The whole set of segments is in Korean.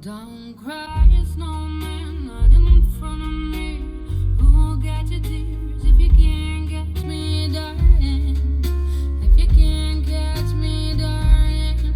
Don't cry, snowman, not in front of me. Who'll get your tears if you can't catch me, darling? If you can't catch me, darling.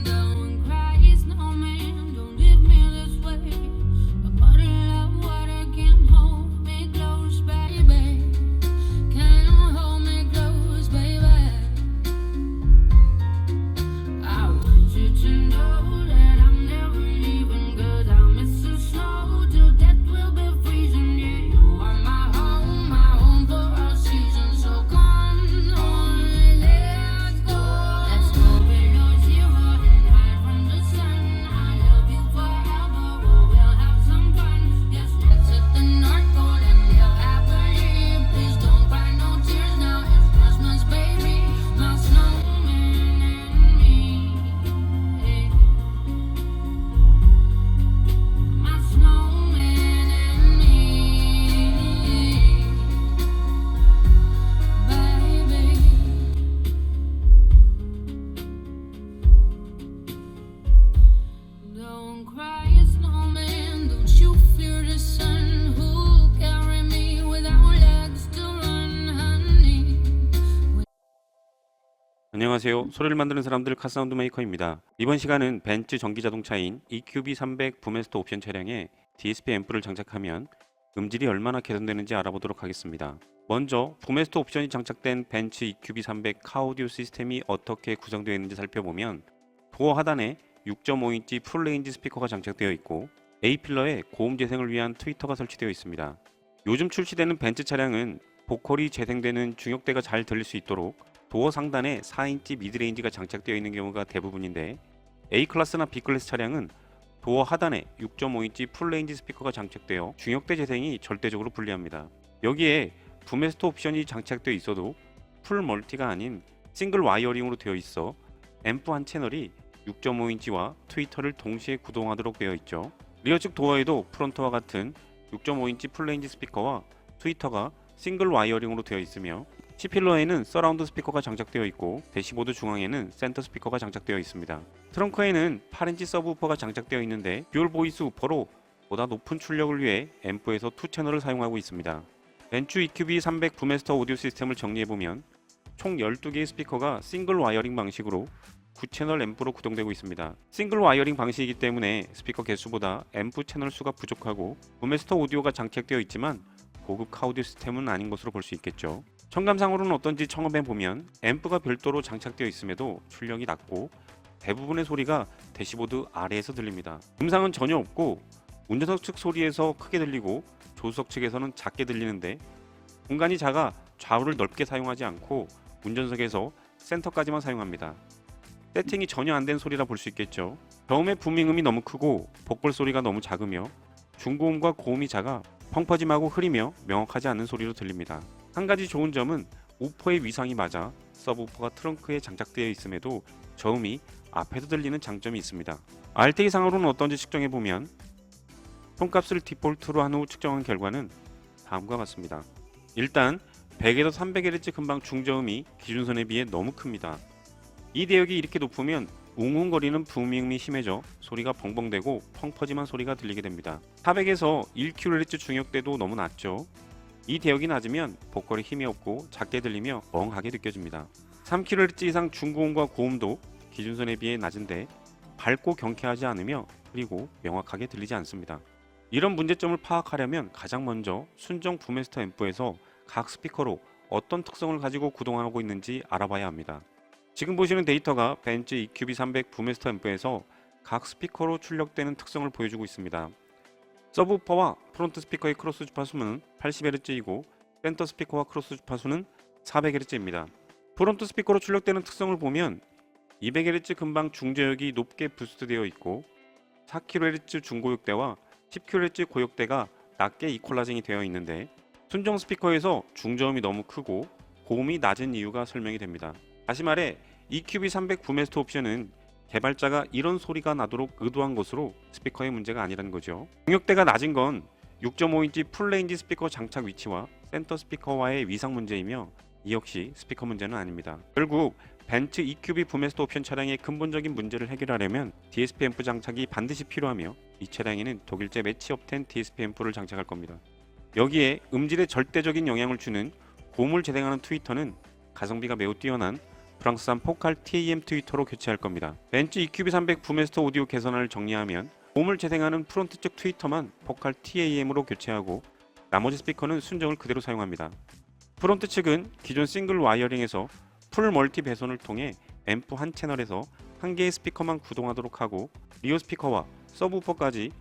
Don't cry, snowman, don't leave me this way. A bottle of water can't hold me close, baby. Can't hold me close, baby. I want you to know that I'm never leaving, 'cause I miss the snow till death will be freezing. Yeah, you are my home for all seasons. So come on, let's go. Let's go below zero and hide from the sun. I love you forever, oh, we'll have some fun. Yes, let's hit the North Pole and live happily. Please don't cry no tears now, it's Christmas, baby. My snowman and me. My snowman and me, baby. Don't cry, snowman. Don't you fear the sun? Who'll carry me without legs to run, honey? 안녕하세요. 소리를 만드는 사람들 카사운드 메이커입니다. 이번 시간은 벤츠 전기 자동차인 EQB300 부메스터 옵션 차량에 DSP 앰프를 장착하면 음질이 얼마나 개선되는지 알아보도록 하겠습니다. 먼저 부메스터 옵션이 장착된 벤츠 EQB300 카오디오 시스템이 어떻게 구성되어 있는지 살펴보면 도어 하단에 6.5인치 풀레인지 스피커가 장착되어 있고 A필러에 고음 재생을 위한 트위터가 설치되어 있습니다. 요즘 출시되는 벤츠 차량은 보컬이 재생되는 중역대가 잘 들릴 수 있도록 도어 상단에 4인치 미드레인지가 장착되어 있는 경우가 대부분인데 A클래스나 B클래스 차량은 도어 하단에 6.5인치 풀레인지 스피커가 장착되어 중역대 재생이 절대적으로 불리합니다. 여기에 부메스터 옵션이 장착되어 있어도 풀 멀티가 아닌 싱글 와이어링으로 되어 있어 앰프 한 채널이 6.5인치와 트위터를 동시에 구동하도록 되어 있죠. 리어 측 도어에도 프론트와 같은 6.5인치 풀레인지 스피커와 트위터가 싱글 와이어링으로 되어 있으며 C필러에는 서라운드 스피커가 장착되어 있고 대시보드 중앙에는 센터 스피커가 장착되어 있습니다. 트렁크에는 8인치 서브우퍼가 장착되어 있는데 듀얼 보이스 우퍼로 보다 높은 출력을 위해 앰프에서 2채널을 사용하고 있습니다. 벤츠 EQB300 부메스터 오디오 시스템을 정리해보면 총 12개의 스피커가 싱글 와이어링 방식으로 9채널 앰프로 구동되고 있습니다. 싱글 와이어링 방식이기 때문에 스피커 개수보다 앰프 채널 수가 부족하고 부메스터 오디오가 장착되어 있지만 고급 카오디오 시스템은 아닌 것으로 볼 수 있겠죠. 청감상으로는 어떤지 청음해보면 앰프가 별도로 장착되어 있음에도 출력이 낮고 대부분의 소리가 대시보드 아래에서 들립니다. 음상은 전혀 없고 운전석 측 소리에서 크게 들리고 조수석 측에서는 작게 들리는데 공간이 작아 좌우를 넓게 사용하지 않고 운전석에서 센터까지만 사용합니다. 세팅이 전혀 안 된 소리라 볼 수 있겠죠. 저음의 부밍음이 너무 크고 보컬 소리가 너무 작으며 중고음과 고음이 작아 펑퍼짐하고 흐리며 명확하지 않는 소리로 들립니다. 한 가지 좋은 점은 우퍼의 위상이 맞아 서브우퍼가 트렁크에 장착되어 있음에도 저음이 앞에서 들리는 장점이 있습니다. RT상으로는 어떤지 측정해보면 톤값을 디폴트로 한 후 측정한 결과는 다음과 같습니다. 일단 100에서 300Hz 근방 중저음이 기준선에 비해 너무 큽니다. 이 대역이 이렇게 높으면 웅웅거리는 부밍음이 심해져 소리가 벙벙대고 펑퍼짐한 소리가 들리게 됩니다. 400에서 1kHz 중역대도 너무 낮죠. 이 대역이 낮으면 보컬이 힘이 없고 작게 들리며 멍하게 느껴집니다. 3kHz 이상 중고음과 고음도 기준선에 비해 낮은데 밝고 경쾌하지 않으며 그리고 명확하게 들리지 않습니다. 이런 문제점을 파악하려면 가장 먼저 순정 부메스터 앰프에서 각 스피커로 어떤 특성을 가지고 구동하고 있는지 알아봐야 합니다. 지금 보시는 데이터가 벤츠 EQB300 부메스터 앰프에서 각 스피커로 출력되는 특성을 보여주고 있습니다. 서브우퍼와 프론트 스피커의 크로스 주파수는 80Hz이고 센터 스피커와 크로스 주파수는 400Hz입니다. 프론트 스피커로 출력되는 특성을 보면 200Hz 근방 중저역이 높게 부스트되어 있고 4kHz 중고역대와 10kHz 고역대가 낮게 이퀄라이징이 되어 있는데 순정 스피커에서 중저음이 너무 크고 고음이 낮은 이유가 설명이 됩니다. 다시 말해 EQB300 부메스터 옵션은 개발자가 이런 소리가 나도록 의도한 것으로 스피커의 문제가 아니라는 거죠. 중역대가 낮은 건 6.5인치 풀레인지 스피커 장착 위치와 센터 스피커와의 위상 문제이며 이 역시 스피커 문제는 아닙니다. 결국 벤츠 EQB 부메스터 옵션 차량의 근본적인 문제를 해결하려면 DSP 앰프 장착이 반드시 필요하며 이 차량에는 독일제 매치 업텐 DSP 앰프를 장착할 겁니다. 여기에 음질에 절대적인 영향을 주는 고음을 재생하는 트위터는 가성비가 매우 뛰어난 프랑스산 포칼 TAM 트위터로 교체할 겁니다. 벤츠 EQB 300 부메스터 오디오 개선안을 정리하면 고음을 재생하는 프론트 쪽 트위터만 포칼 TAM으로 교체하고 나머지 스피커는 순정을 그대로 사용합니다. 프론트 측은 기존 싱글 와이어링에서 풀 멀티 배선을 통해 앰프 한 채널에서 한 개의 스피커만 구동하도록 하고 리어 스피커와 서브우퍼까지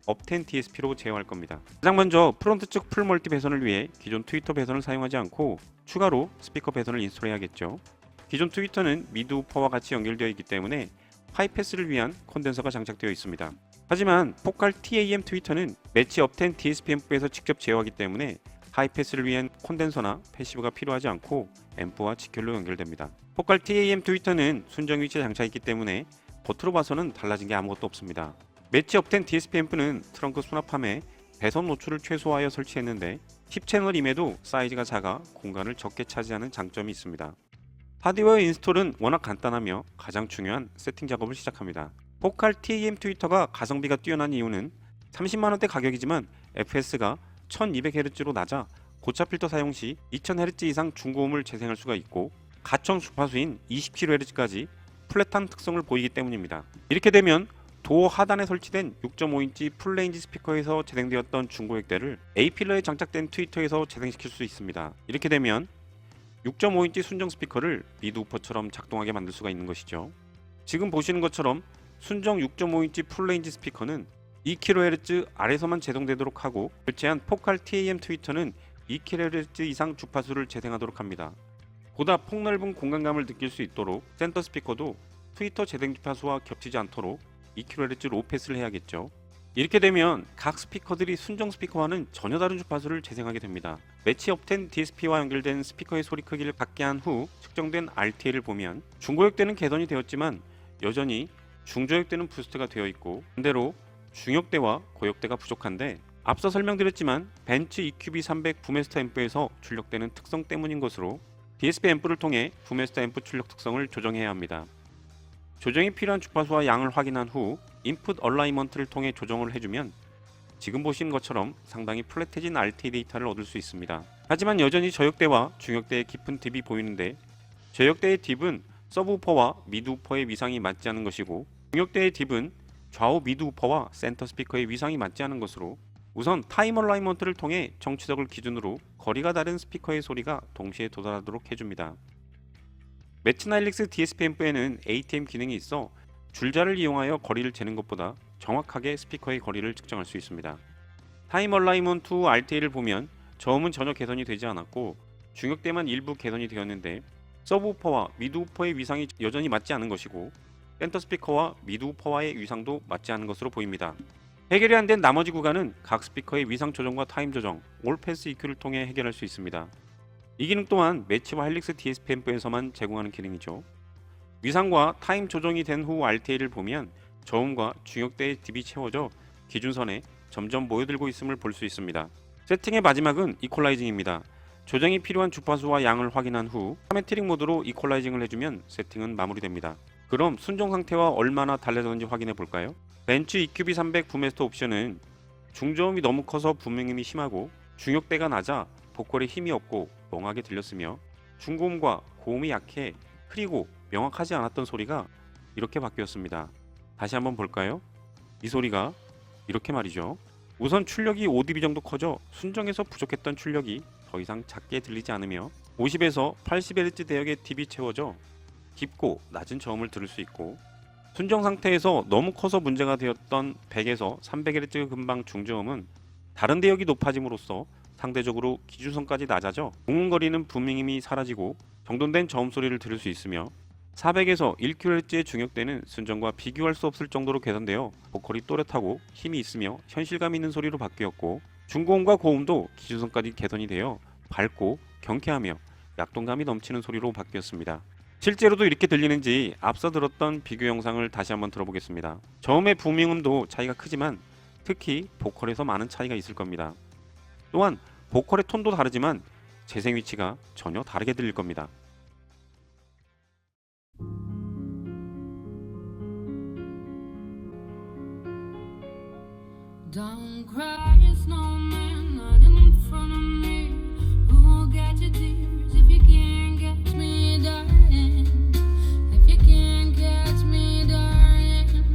업텐 DSP로 제어할 겁니다. 가장 먼저 프론트 측 풀 멀티 배선을 위해 기존 트위터 배선을 사용하지 않고 추가로 스피커 배선을 인스톨해야겠죠. 기존 트위터는 미드 우퍼와 같이 연결되어 있기 때문에 하이패스를 위한 콘덴서가 장착되어 있습니다. 하지만 포칼 TAM 트위터는 매치 업텐 DSP 앰프에서 직접 제어하기 때문에 하이패스를 위한 콘덴서나 패시브가 필요하지 않고 앰프와 직결로 연결됩니다. 포칼 TAM 트위터는 순정 위치에 장착했기 때문에 겉으로 봐서는 달라진 게 아무것도 없습니다. 매치 업텐 DSP 앰프는 트렁크 수납함에 배선 노출을 최소화하여 설치했는데 10채널임에도 사이즈가 작아 공간을 적게 차지하는 장점이 있습니다. 하드웨어 인스톨은 워낙 간단하며 가장 중요한 세팅 작업을 시작합니다. 포칼 TAM 트위터가 가성비가 뛰어난 이유는 30만원대 가격이지만 FS가 1200Hz로 낮아 고차 필터 사용 시 2000Hz 이상 중고음을 재생할 수가 있고 가청 주파수인 20kHz까지 플랫한 특성을 보이기 때문입니다. 이렇게 되면 도어 하단에 설치된 6.5인치 풀레인지 스피커에서 재생되었던 중고액대를 A필러에 장착된 트위터에서 재생시킬 수 있습니다. 이렇게 되면 6.5인치 순정 스피커를 미드 우퍼처럼 작동하게 만들 수가 있는 것이죠. 지금 보시는 것처럼 순정 6.5인치 풀레인지 스피커는 2kHz 아래서만 제동되도록 하고 교체한 포칼 TAM 트위터는 2kHz 이상 주파수를 재생하도록 합니다. 보다 폭넓은 공간감을 느낄 수 있도록 센터 스피커도 트위터 재생 주파수와 겹치지 않도록 2kHz 로 패스를 해야겠죠. 이렇게 되면 각 스피커들이 순정 스피커와는 전혀 다른 주파수를 재생하게 됩니다. 매치 업텐 DSP와 연결된 스피커의 소리 크기를 갖게 한 후 측정된 RTA를 보면 중고역대는 개선이 되었지만 여전히 중저역대는 부스트가 되어 있고 반대로 중역대와 고역대가 부족한데 앞서 설명드렸지만 벤츠 EQB 300 부메스터 앰프에서 출력되는 특성 때문인 것으로 DSP 앰프를 통해 부메스터 앰프 출력 특성을 조정해야 합니다. 조정이 필요한 주파수와 양을 확인한 후 인풋 얼라이먼트를 통해 조정을 해주면 지금 보시는 것처럼 상당히 플랫해진 RTA 데이터를 얻을 수 있습니다. 하지만 여전히 저역대와 중역대의 깊은 딥이 보이는데 저역대의 딥은 서브우퍼와 미드우퍼의 위상이 맞지 않은 것이고 중역대의 딥은 좌우 미드우퍼와 센터 스피커의 위상이 맞지 않은 것으로 우선 타임 얼라이먼트를 통해 정치적을 기준으로 거리가 다른 스피커의 소리가 동시에 도달하도록 해줍니다. 매치나일릭스 DSP 앰프에는 ATM 기능이 있어 줄자를 이용하여 거리를 재는 것보다 정확하게 스피커의 거리를 측정할 수 있습니다. 타임 얼라이먼트 후 RTA를 보면 저음은 전혀 개선이 되지 않았고 중역대만 일부 개선이 되었는데 서브우퍼와 미드우퍼의 위상이 여전히 맞지 않은 것이고 센터 스피커와 미드우퍼와의 위상도 맞지 않은 것으로 보입니다. 해결이 안 된 나머지 구간은 각 스피커의 위상 조정과 타임 조정, 올 패스 EQ를 통해 해결할 수 있습니다. 이 기능 또한 매치와 헬릭스 DSP 앰프에서만 제공하는 기능이죠. 위상과 타임 조정이 된 후 RTA를 보면 저음과 중역대의 딥이 채워져 기준선에 점점 모여들고 있음을 볼 수 있습니다. 세팅의 마지막은 이퀄라이징입니다. 조정이 필요한 주파수와 양을 확인한 후 파라메트릭 모드로 이퀄라이징을 해주면 세팅은 마무리됩니다. 그럼 순정 상태와 얼마나 달라졌는지 확인해 볼까요? 벤츠 EQB 300 부메스터 옵션은 중저음이 너무 커서 부밍음이 심하고 중역대가 낮아 보컬에 힘이 없고 멍하게 들렸으며 중고음과 고음이 약해 흐리고 명확하지 않았던 소리가 이렇게 바뀌었습니다. 다시 한번 볼까요? 이 소리가 이렇게 말이죠. 우선 출력이 5dB 정도 커져 순정에서 부족했던 출력이 더 이상 작게 들리지 않으며 50에서 80Hz 대역의 딥이 채워져 깊고 낮은 저음을 들을 수 있고 순정 상태에서 너무 커서 문제가 되었던 100에서 300Hz 근방 중저음은 다른 대역이 높아짐으로써 상대적으로 기준선까지 낮아져 웅웅거리는 부밍임이 사라지고 정돈된 저음 소리를 들을 수 있으며 400에서 1kHz의 중역대는 순정과 비교할 수 없을 정도로 개선되어 보컬이 또렷하고 힘이 있으며 현실감 있는 소리로 바뀌었고 중고음과 고음도 기준선까지 개선이 되어 밝고 경쾌하며 약동감이 넘치는 소리로 바뀌었습니다. 실제로도 이렇게 들리는지 앞서 들었던 비교 영상을 다시 한번 들어보겠습니다. 저음의 부밍음도 차이가 크지만 특히 보컬에서 많은 차이가 있을 겁니다. 또한 보컬의 톤도 다르지만 재생 위치가 전혀 다르게 들릴 겁니다. Don't cry, snowman, not in front of me. Who'll get your tears if you can't catch me, darling? If you can't catch me, darling.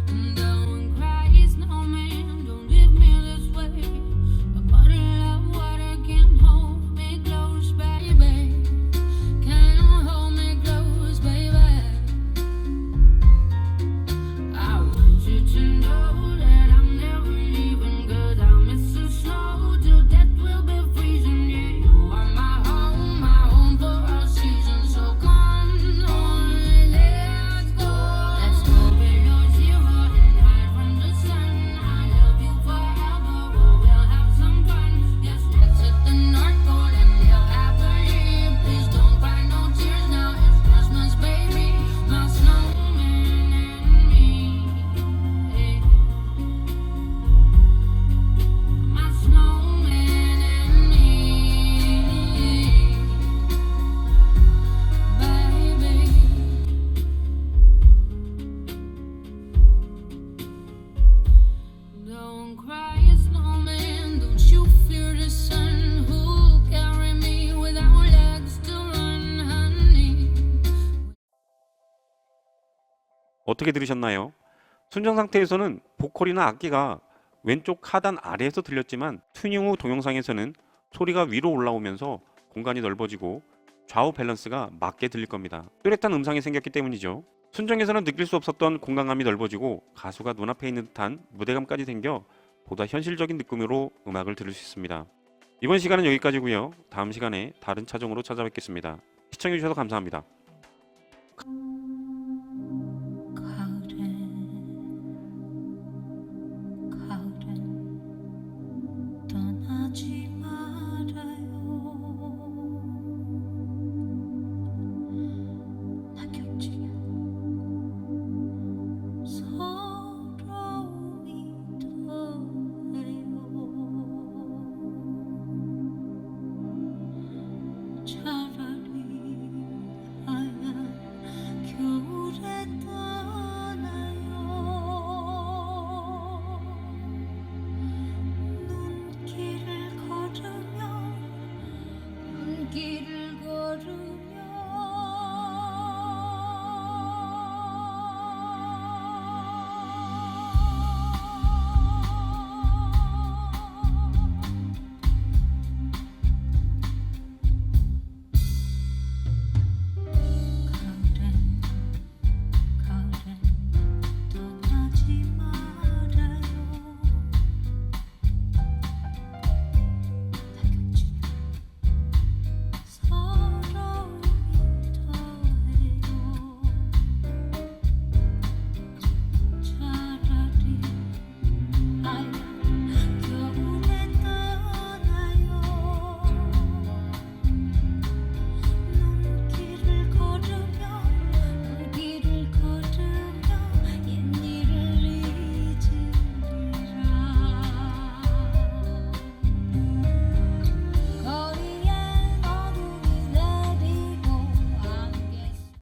And don't cry, snowman, don't leave me this way. A bottle of water can't hold me close, baby. Can't hold me close, baby. I want you to know that I'm never leaving, 'cause I miss the snow till death will be freezing. Yeah, you are my home for all seasons. So come on, let's go. Let's go below zero and hide from the sun. I love you forever, oh, we'll have some fun. Yes, let's hit the North Pole and live happily. Please don't cry no tears now, it's Christmas, baby. My snowman and me. My snowman and me, baby. Don't cry, snowman. Don't you fear the sun. Who'll carry me without legs to run, honey? 어떻게 들으셨나요? 순정 상태에서는 보컬이나 악기가 왼쪽 하단 아래에서 들렸지만 튜닝 후 동영상에서는 소리가 위로 올라오면서 공간이 넓어지고 좌우 밸런스가 맞게 들릴 겁니다. 뚜렷한 음상이 생겼기 때문이죠. 순정에서는 느낄 수 없었던 공간감이 넓어지고 가수가 눈앞에 있는 듯한 무대감까지 생겨 보다 현실적인 느낌으로 음악을 들을 수 있습니다. 이번 시간은 여기까지고요. 다음 시간에 다른 차종으로 찾아뵙겠습니다. 시청해주셔서 감사합니다. 가을엔 떠나지 말아요. 낙엽지면 서러움이 더해요. 차라리 하얀 겨울에 떠나요. 눈길을 걸으며